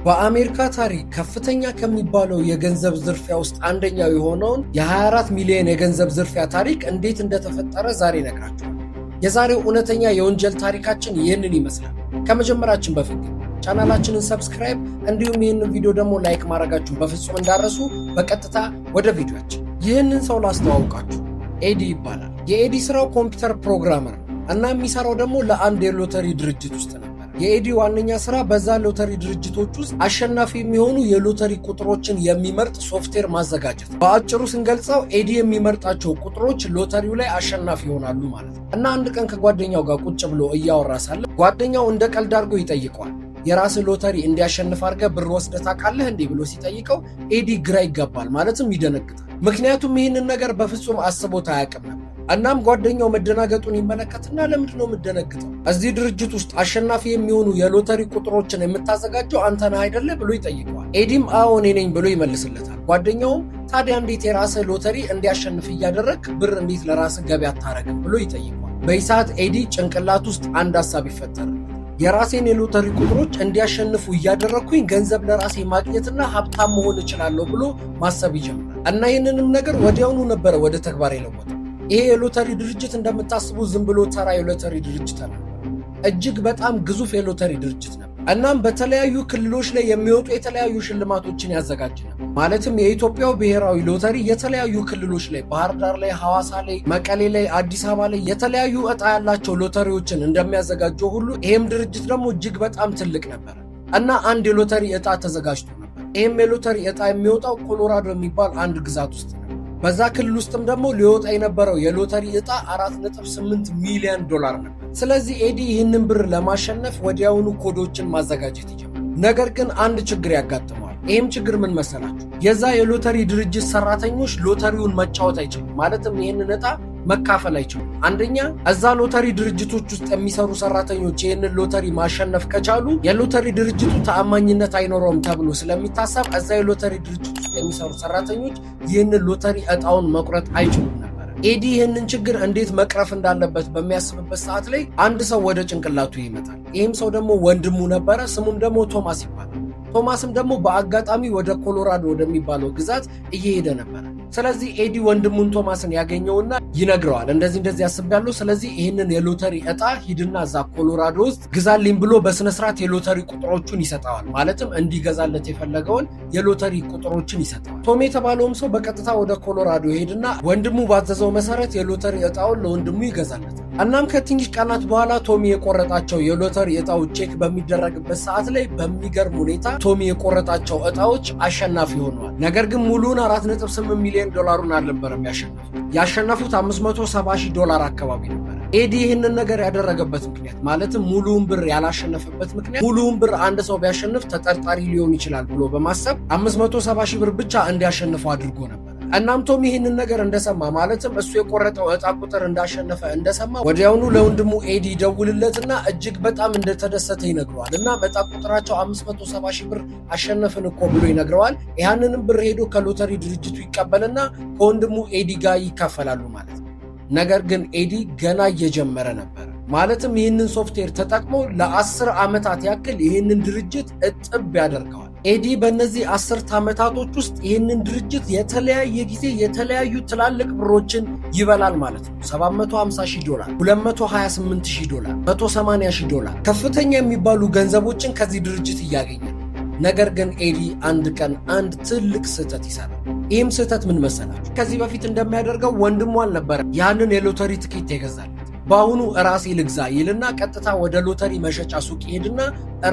በአሜሪካ ታሪክ ከፍተኛ ከሚባለው የገንዘብ ዝርፊያ ውስጥ አንደኛው የሆነውን የ24 ሚሊዮን የገንዘብ ዝርፊያ ታሪክ እንዴት እንደተፈጠረ ዛሬ እነግራችኋለሁ። የዛሬው እውነተኛ የወንጀል ታሪካችን ይህንን ይመስላል። ከመጀመራችን በፊት ግን ቻናላችንን ሰብስክራይብ እንዲሁም ይህንን ቪዲዮ ደግሞ ላይክ ማድረጋችሁን በፍጹም እንዳረሱ። በቀጥታ ወደ ቪዲዮአችን። ይህንን ሰው ላስተዋውቃችሁ። ኤዲ ይባላል። የኤዲ ስራው ኮምፒውተር ፕሮግራመር ነው እና የሚሰራው ደግሞ ለአንድ የሎተሪ ድርጅት ውስጥ ነው። የኤዲ ዋነኛ ስራ በዛ ሎተሪ ድርጅቶች ውስጥ አሸናፊ የሚሆኑ የሎተሪ ቁጥሮችን የሚመርጥ ሶፍትዌር ማዘጋጀት። በአጭሩ ስንገልጸው ኤዲ የሚመርጣቸው ቁጥሮች ሎተሪው ላይ አሸናፊ ይሆናሉ ማለት ነው። እና አንድ ቀን ከጓደኛው ጋር ቁጭ ብሎ እያወራ ሳለ ጓደኛው እንደ ቀልድ አድርጎ ይጠይቀዋል። የራስ ሎተሪ እንዲያሸንፍ አድርገህ ብር ወስደህ ታውቃለህ እንዴ ብሎ ሲጠይቀው ኤዲ ግራ ይገባል፣ ማለትም ይደነግጣል። ምክንያቱም ይህንን ነገር በፍጹም አስቦት አያውቅም ነበር። እናም ጓደኛው መደናገጡን ይመለከትና ለምንድን ነው የምትደነግጠው? እዚህ ድርጅት ውስጥ አሸናፊ የሚሆኑ የሎተሪ ቁጥሮችን የምታዘጋጀው አንተ ነህ አይደለ ብሎ ይጠይቀዋል። ኤዲም አዎ እኔ ነኝ ብሎ ይመልስለታል። ጓደኛውም ታዲያ እንዴት የራስህ ሎተሪ እንዲያሸንፍ እያደረግ ብር እንዴት ለራስህ ገቢ አታረግም ብሎ ይጠይቀዋል። በዚህ ሰዓት ኤዲ ጭንቅላት ውስጥ አንድ ሀሳብ ይፈጠራል። የራሴን የሎተሪ ቁጥሮች እንዲያሸንፉ እያደረግኩኝ ገንዘብ ለራሴ ማግኘትና ሀብታም መሆን እችላለሁ ብሎ ማሰብ ይጀምራል። እና ይህንንም ነገር ወዲያውኑ ነበረ ወደ ተግባር የለወጠው። ይሄ የሎተሪ ድርጅት እንደምታስቡ ዝም ብሎ ተራ የሎተሪ ድርጅት ነው። እጅግ በጣም ግዙፍ የሎተሪ ድርጅት ነው። እናም በተለያዩ ክልሎች ላይ የሚወጡ የተለያዩ ሽልማቶችን ያዘጋጅ ነው። ማለትም የኢትዮጵያው ብሔራዊ ሎተሪ የተለያዩ ክልሎች ላይ ባህር ዳር ላይ፣ ሐዋሳ ላይ፣ መቀሌ ላይ፣ አዲስ አበባ ላይ የተለያዩ ዕጣ ያላቸው ሎተሪዎችን እንደሚያዘጋጀው ሁሉ ይሄም ድርጅት ደግሞ እጅግ በጣም ትልቅ ነበር እና አንድ የሎተሪ ዕጣ ተዘጋጅቶ ነበር። ይሄም የሎተሪ ዕጣ የሚወጣው ኮሎራዶ የሚባል አንድ ግዛት ውስጥ ነው። በዛ ክልል ውስጥም ደግሞ ሊወጣ የነበረው የሎተሪ ዕጣ $4.8 ሚሊዮን ነበር። ስለዚህ ኤዲ ይህንን ብር ለማሸነፍ ወዲያውኑ ኮዶችን ማዘጋጀት ይጀምራል። ነገር ግን አንድ ችግር ያጋጥመዋል። ይህም ችግር ምን መሰላችሁ? የዛ የሎተሪ ድርጅት ሰራተኞች ሎተሪውን መጫወት አይችሉም። ማለትም ይህንን ዕጣ መካፈል አይችሉም። አንደኛ እዛ ሎተሪ ድርጅቶች ውስጥ የሚሰሩ ሰራተኞች ይህንን ሎተሪ ማሸነፍ ከቻሉ የሎተሪ ድርጅቱ ተአማኝነት አይኖረውም ተብሎ ስለሚታሰብ እዛ የሎተሪ ድርጅት ውስጥ የሚሰሩ ሰራተኞች ይህንን ሎተሪ ዕጣውን መቁረጥ አይችሉም ነበር። ኤዲ ይህንን ችግር እንዴት መቅረፍ እንዳለበት በሚያስብበት ሰዓት ላይ አንድ ሰው ወደ ጭንቅላቱ ይመጣል። ይህም ሰው ደግሞ ወንድሙ ነበረ። ስሙም ደግሞ ቶማስ ይባላል። ቶማስም ደግሞ በአጋጣሚ ወደ ኮሎራዶ ወደሚባለው ግዛት እየሄደ ነበረ። ስለዚህ ኤዲ ወንድሙን ቶማስን ያገኘውና ይነግረዋል፣ እንደዚህ አስቤያለሁ። ስለዚህ ይህንን የሎተሪ ዕጣ ሂድና እዛ ኮሎራዶ ውስጥ ግዛልኝ ብሎ በስነስርዓት የሎተሪ ቁጥሮቹን ይሰጠዋል። ማለትም እንዲገዛለት የፈለገውን የሎተሪ ቁጥሮችን ይሰጠዋል። ቶም የተባለውም ሰው በቀጥታ ወደ ኮሎራዶ ይሄድና ወንድሙ ባዘዘው መሰረት የሎተሪ ዕጣውን ለወንድሙ ይገዛለታል። እናም ከትንሽ ቀናት በኋላ ቶሚ የቆረጣቸው የሎተሪ ዕጣዎች ቼክ በሚደረግበት ሰዓት ላይ በሚገርም ሁኔታ ቶሚ የቆረጣቸው ዕጣዎች አሸናፊ ሆነዋል። ነገር ግን ሙሉውን $4.8 ሚሊዮን አልነበረም ያሸነፉት $570,000 አካባቢ ነበር። ኤዲ ይህንን ነገር ያደረገበት ምክንያት ማለትም ሙሉውን ብር ያላሸነፈበት ምክንያት ሙሉውን ብር አንድ ሰው ቢያሸንፍ ተጠርጣሪ ሊሆን ይችላል ብሎ በማሰብ $570,000 ብር ብቻ እንዲያሸንፈው አድርጎ ነበር። እናም ቶም ይህንን ነገር እንደሰማ ማለትም እሱ የቆረጠው ዕጣ ቁጥር እንዳሸነፈ እንደሰማ ወዲያውኑ ለወንድሙ ኤዲ ደውልለትና እጅግ በጣም እንደተደሰተ ይነግረዋል። እና ዕጣ ቁጥራቸው $570,000 ብር አሸነፍን እኮ ብሎ ይነግረዋል። ያንንም ብር ሄዶ ከሎተሪ ድርጅቱ ይቀበልና ከወንድሙ ኤዲ ጋር ይካፈላሉ ማለት ነው። ነገር ግን ኤዲ ገና እየጀመረ ነበር። ማለትም ይህንን ሶፍትዌር ተጠቅሞ ለ10 ዓመታት ያክል ይህንን ድርጅት እጥብ ያደርገዋል። ኤዲ በእነዚህ 10 ዓመታቶች ውስጥ ይህንን ድርጅት የተለያየ ጊዜ የተለያዩ ትላልቅ ብሮችን ይበላል ማለት ነው። $750,000፣ $228,000፣ $180,000 ከፍተኛ የሚባሉ ገንዘቦችን ከዚህ ድርጅት እያገኘ። ነገር ግን ኤዲ አንድ ቀን አንድ ትልቅ ስህተት ይሰራል። ይህም ስህተት ምን መሰላችሁ? ከዚህ በፊት እንደሚያደርገው ወንድሙ አልነበረ ያንን የሎተሪ ትኬት የገዛለት። በአሁኑ ራሴ ልግዛ ይልና ቀጥታ ወደ ሎተሪ መሸጫ ሱቅ ይሄድና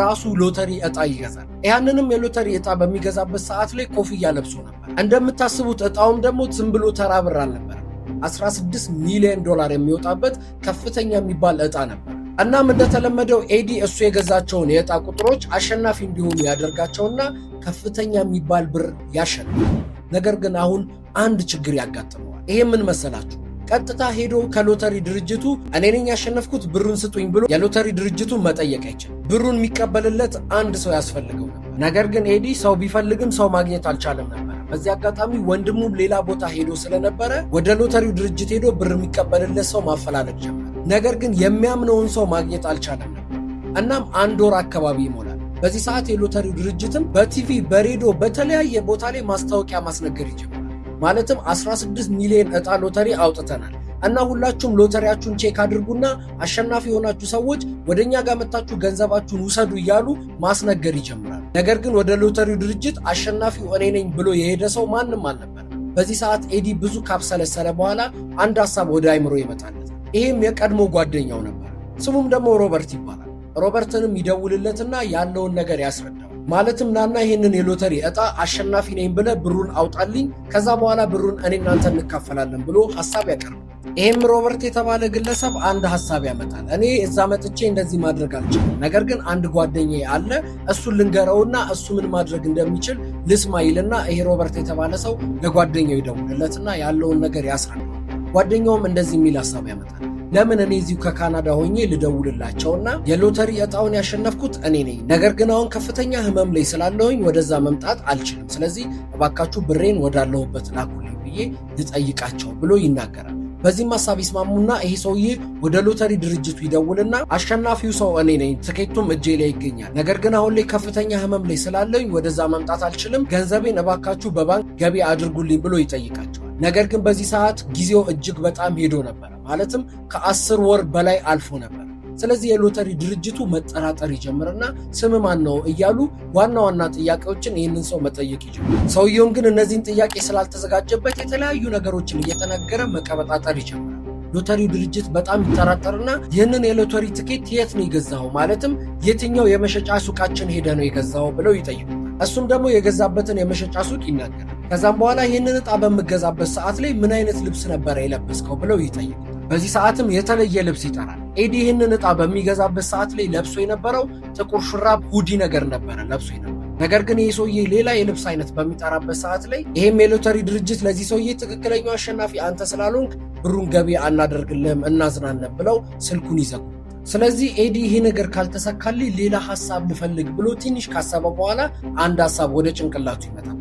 ራሱ ሎተሪ ዕጣ ይገዛል። ያንንም የሎተሪ ዕጣ በሚገዛበት ሰዓት ላይ ኮፍያ ለብሶ ነበር። እንደምታስቡት ዕጣውም ደግሞ ዝም ብሎ ተራ ብር አልነበረም። $16 ሚሊዮን የሚወጣበት ከፍተኛ የሚባል ዕጣ ነበር። እናም እንደተለመደው ኤዲ እሱ የገዛቸውን የዕጣ ቁጥሮች አሸናፊ እንዲሆኑ ያደርጋቸውና ከፍተኛ የሚባል ብር ያሸንፋል። ነገር ግን አሁን አንድ ችግር ያጋጥመዋል። ይሄ ምን መሰላችሁ? ቀጥታ ሄዶ ከሎተሪ ድርጅቱ እኔ ነኝ ያሸነፍኩት ብሩን ስጡኝ ብሎ የሎተሪ ድርጅቱን መጠየቅ አይችልም። ብሩን የሚቀበልለት አንድ ሰው ያስፈልገው ነበር። ነገር ግን ኤዲ ሰው ቢፈልግም ሰው ማግኘት አልቻለም ነበር። በዚህ አጋጣሚ ወንድሙም ሌላ ቦታ ሄዶ ስለነበረ ወደ ሎተሪው ድርጅት ሄዶ ብር የሚቀበልለት ሰው ማፈላለግ ጀመረ። ነገር ግን የሚያምነውን ሰው ማግኘት አልቻለም ነበር። እናም 1 ወር አካባቢ ይሞላል። በዚህ ሰዓት የሎተሪው ድርጅትም በቲቪ በሬዲዮ በተለያየ ቦታ ላይ ማስታወቂያ ማስነገር ይጀምራል። ማለትም 16 ሚሊዮን ዕጣ ሎተሪ አውጥተናል እና ሁላችሁም ሎተሪያችሁን ቼክ አድርጉና አሸናፊ የሆናችሁ ሰዎች ወደኛ ጋር መጣችሁ ገንዘባችሁን ውሰዱ እያሉ ማስነገር ይጀምራል። ነገር ግን ወደ ሎተሪው ድርጅት አሸናፊው እኔ ነኝ ብሎ የሄደ ሰው ማንም አልነበረ። በዚህ ሰዓት ኤዲ ብዙ ካብሰለሰለ በኋላ አንድ ሐሳብ ወደ አይምሮ ይመጣለት። ይሄም የቀድሞ ጓደኛው ነበር። ስሙም ደግሞ ሮበርት ይባላል። ሮበርትንም ይደውልለትና ያለውን ነገር ያስረዳው። ማለትም ናና ይሄንን የሎተሪ ዕጣ አሸናፊ ነኝ ብለህ ብሩን አውጣልኝ፣ ከዛ በኋላ ብሩን እኔ እናንተ እንካፈላለን ብሎ ሐሳብ ያቀርባል። ይሄም ሮበርት የተባለ ግለሰብ አንድ ሐሳብ ያመጣል። እኔ እዛ መጥቼ እንደዚህ ማድረግ አልችልም፣ ነገር ግን አንድ ጓደኛዬ አለ፣ እሱን ልንገረውና እሱ ምን ማድረግ እንደሚችል ልስማ ይልና ይሄ ሮበርት የተባለ ሰው ለጓደኛው ይደውልለትና ያለውን ነገር ያስረዳል። ጓደኛውም እንደዚህ የሚል ሐሳብ ያመጣል። ለምን እኔ እዚሁ ከካናዳ ሆኜ ልደውልላቸውና የሎተሪ ዕጣውን ያሸነፍኩት እኔ ነኝ፣ ነገር ግን አሁን ከፍተኛ ህመም ላይ ስላለሁኝ ወደዛ መምጣት አልችልም፣ ስለዚህ እባካችሁ ብሬን ወዳለሁበት ላኩልኝ ብዬ ልጠይቃቸው ብሎ ይናገራል። በዚህም ሐሳብ ይስማሙና ይሄ ሰውዬ ወደ ሎተሪ ድርጅቱ ይደውልና አሸናፊው ሰው እኔ ነኝ፣ ትኬቱም እጄ ላይ ይገኛል፣ ነገር ግን አሁን ላይ ከፍተኛ ህመም ላይ ስላለኝ ወደዛ መምጣት አልችልም፣ ገንዘቤን እባካችሁ በባንክ ገቢ አድርጉልኝ ብሎ ይጠይቃቸዋል። ነገር ግን በዚህ ሰዓት ጊዜው እጅግ በጣም ሄዶ ነበር። ማለትም ከ10 ወር በላይ አልፎ ነበር። ስለዚህ የሎተሪ ድርጅቱ መጠራጠር ይጀምርና ስም ማን ነው እያሉ ዋና ዋና ጥያቄዎችን ይህንን ሰው መጠየቅ ይጀምራል። ሰውየውም ግን እነዚህን ጥያቄ ስላልተዘጋጀበት የተለያዩ ነገሮችን እየተናገረ መቀበጣጠር ይጀምራል። ሎተሪ ድርጅት በጣም ይጠራጠርና ይህንን የሎተሪ ትኬት የት ነው የገዛው፣ ማለትም የትኛው የመሸጫ ሱቃችን ሄደ ነው የገዛው ብለው ይጠይቁታል። እሱም ደግሞ የገዛበትን የመሸጫ ሱቅ ይናገራል። ከዛም በኋላ ይህንን ዕጣ በምገዛበት ሰዓት ላይ ምን አይነት ልብስ ነበረ የለበስከው ብለው ይጠይቁታል። በዚህ ሰዓትም የተለየ ልብስ ይጠራል። ኤዲ ይህንን ዕጣ በሚገዛበት ሰዓት ላይ ለብሶ የነበረው ጥቁር ሹራብ ሁዲ ነገር ነበረ ለብሶ የነበረ። ነገር ግን ይህ ሰውዬ ሌላ የልብስ አይነት በሚጠራበት ሰዓት ላይ ይሄም የሎተሪ ድርጅት ለዚህ ሰውዬ ትክክለኛው አሸናፊ አንተ ስላልሆንክ ብሩን ገቢ አናደርግልህም እናዝናለን ብለው ስልኩን ይዘጉ። ስለዚህ ኤዲ ይሄ ነገር ካልተሳካልኝ ሌላ ሐሳብ ልፈልግ ብሎ ትንሽ ካሰበ በኋላ አንድ ሐሳብ ወደ ጭንቅላቱ ይመጣል።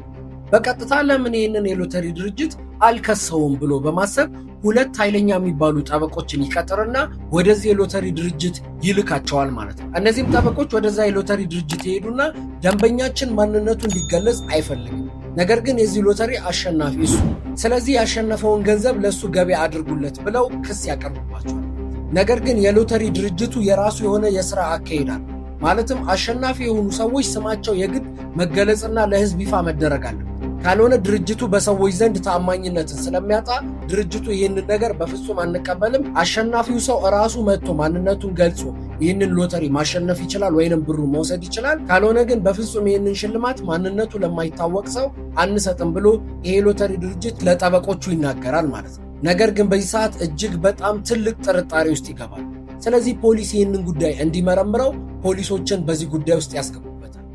በቀጥታ ለምን ይህንን የሎተሪ ድርጅት አልከሰውም ብሎ በማሰብ ሁለት ኃይለኛ የሚባሉ ጠበቆችን ይቀጥርና ወደዚህ የሎተሪ ድርጅት ይልካቸዋል ማለት ነው። እነዚህም ጠበቆች ወደዛ የሎተሪ ድርጅት ይሄዱና ደንበኛችን ማንነቱ እንዲገለጽ አይፈልግም፣ ነገር ግን የዚህ ሎተሪ አሸናፊ እሱ፣ ስለዚህ ያሸነፈውን ገንዘብ ለእሱ ገቢ አድርጉለት ብለው ክስ ያቀርቡባቸዋል። ነገር ግን የሎተሪ ድርጅቱ የራሱ የሆነ የሥራ አካሄድ አለ። ማለትም አሸናፊ የሆኑ ሰዎች ስማቸው የግድ መገለጽና ለሕዝብ ይፋ መደረግ አለበት። ካልሆነ ድርጅቱ በሰዎች ዘንድ ታማኝነትን ስለሚያጣ ድርጅቱ ይህንን ነገር በፍጹም አንቀበልም፣ አሸናፊው ሰው እራሱ መጥቶ ማንነቱን ገልጾ ይህንን ሎተሪ ማሸነፍ ይችላል ወይንም ብሩ መውሰድ ይችላል፣ ካልሆነ ግን በፍጹም ይህንን ሽልማት ማንነቱ ለማይታወቅ ሰው አንሰጥም ብሎ ይሄ ሎተሪ ድርጅት ለጠበቆቹ ይናገራል ማለት ነው። ነገር ግን በዚህ ሰዓት እጅግ በጣም ትልቅ ጥርጣሬ ውስጥ ይገባል። ስለዚህ ፖሊስ ይህንን ጉዳይ እንዲመረምረው ፖሊሶችን በዚህ ጉዳይ ውስጥ ያስገቡበታል።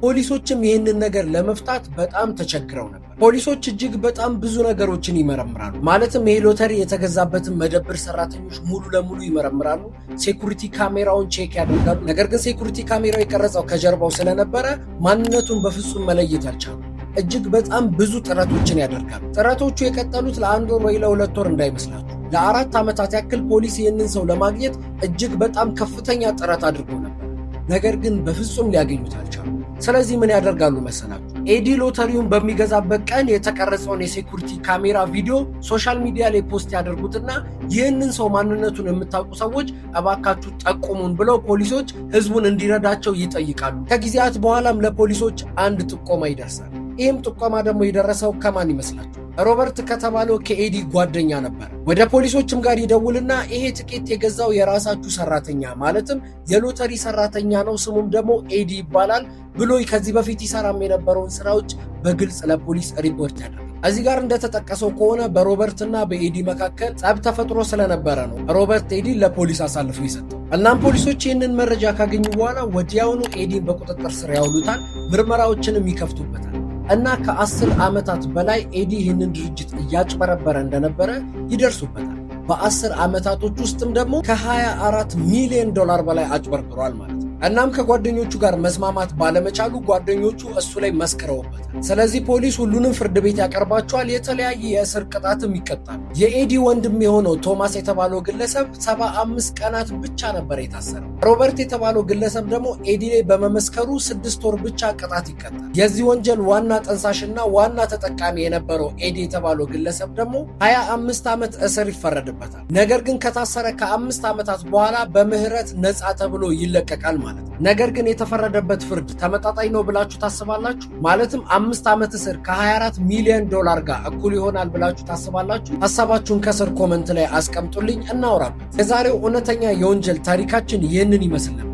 ፖሊሶችም ይህንን ነገር ለመፍታት በጣም ተቸግረው ነበር። ፖሊሶች እጅግ በጣም ብዙ ነገሮችን ይመረምራሉ። ማለትም ይሄ ሎተሪ የተገዛበትን መደብር ሰራተኞች ሙሉ ለሙሉ ይመረምራሉ። ሴኩሪቲ ካሜራውን ቼክ ያደርጋሉ። ነገር ግን ሴኩሪቲ ካሜራው የቀረጸው ከጀርባው ስለነበረ ማንነቱን በፍጹም መለየት አልቻሉ። እጅግ በጣም ብዙ ጥረቶችን ያደርጋሉ። ጥረቶቹ የቀጠሉት ለ1 ወር ወይ ለ2 ወር እንዳይመስላችሁ። ለ4 ዓመታት ያክል ፖሊስ ይህንን ሰው ለማግኘት እጅግ በጣም ከፍተኛ ጥረት አድርጎ ነበር። ነገር ግን በፍጹም ሊያገኙት አልቻሉ። ስለዚህ ምን ያደርጋሉ መሰላችሁ? ኤዲ ሎተሪውን በሚገዛበት ቀን የተቀረጸውን የሴኩሪቲ ካሜራ ቪዲዮ ሶሻል ሚዲያ ላይ ፖስት ያደርጉትና ይህንን ሰው ማንነቱን የምታውቁ ሰዎች እባካችሁ ጠቁሙን ብለው ፖሊሶች ህዝቡን እንዲረዳቸው ይጠይቃሉ። ከጊዜያት በኋላም ለፖሊሶች አንድ ጥቆማ ይደርሳል። ይህም ጥቆማ ደግሞ የደረሰው ከማን ይመስላችሁ? ሮበርት ከተባለው ከኤዲ ጓደኛ ነበር። ወደ ፖሊሶችም ጋር ይደውልና ይሄ ትኬት የገዛው የራሳችሁ ሰራተኛ ማለትም የሎተሪ ሰራተኛ ነው፣ ስሙም ደግሞ ኤዲ ይባላል ብሎ ከዚህ በፊት ይሰራም የነበረውን ስራዎች በግልጽ ለፖሊስ ሪፖርት ያደርጋል። እዚህ ጋር እንደተጠቀሰው ከሆነ በሮበርትና በኤዲ መካከል ጸብ ተፈጥሮ ስለነበረ ነው ሮበርት ኤዲን ለፖሊስ አሳልፎ ይሰጠው። እናም ፖሊሶች ይህንን መረጃ ካገኙ በኋላ ወዲያውኑ ኤዲን በቁጥጥር ስር ያውሉታል፣ ምርመራዎችንም ይከፍቱበታል። እና ከ10 ዓመታት በላይ ኤዲ ይህንን ድርጅት እያጭበረበረ እንደነበረ ይደርሱበታል። በ10 ዓመታቶች ውስጥም ደግሞ ከ24 ሚሊዮን ዶላር በላይ አጭበርብሯል ማለት ነው። እናም ከጓደኞቹ ጋር መስማማት ባለመቻሉ ጓደኞቹ እሱ ላይ መስክረውበታል። ስለዚህ ፖሊስ ሁሉንም ፍርድ ቤት ያቀርባቸዋል። የተለያየ የእስር ቅጣትም ይቀጣል። የኤዲ ወንድም የሆነው ቶማስ የተባለው ግለሰብ 75 ቀናት ብቻ ነበር የታሰረው። ሮበርት የተባለው ግለሰብ ደግሞ ኤዲ ላይ በመመስከሩ 6 ወር ብቻ ቅጣት ይቀጣል። የዚህ ወንጀል ዋና ጠንሳሽና ዋና ተጠቃሚ የነበረው ኤዲ የተባለው ግለሰብ ደግሞ 25 ዓመት እስር ይፈረድበታል። ነገር ግን ከታሰረ ከ5 ዓመታት በኋላ በምህረት ነፃ ተብሎ ይለቀቃል ማለት ነው። ነገር ግን የተፈረደበት ፍርድ ተመጣጣኝ ነው ብላችሁ ታስባላችሁ? ማለትም 5 ዓመት እስር ከ24 ሚሊዮን ዶላር ጋር እኩል ይሆናል ብላችሁ ታስባላችሁ? ሀሳባችሁን ከስር ኮመንት ላይ አስቀምጡልኝ፣ እናውራበት። የዛሬው እውነተኛ የወንጀል ታሪካችን ይህንን ይመስል ነበር።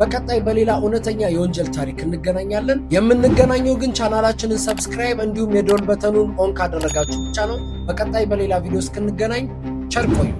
በቀጣይ በሌላ እውነተኛ የወንጀል ታሪክ እንገናኛለን። የምንገናኘው ግን ቻናላችንን ሰብስክራይብ እንዲሁም የደወል በተኑን ኦን ካደረጋችሁ ብቻ ነው። በቀጣይ በሌላ ቪዲዮ እስክንገናኝ ቸር ቆዩ።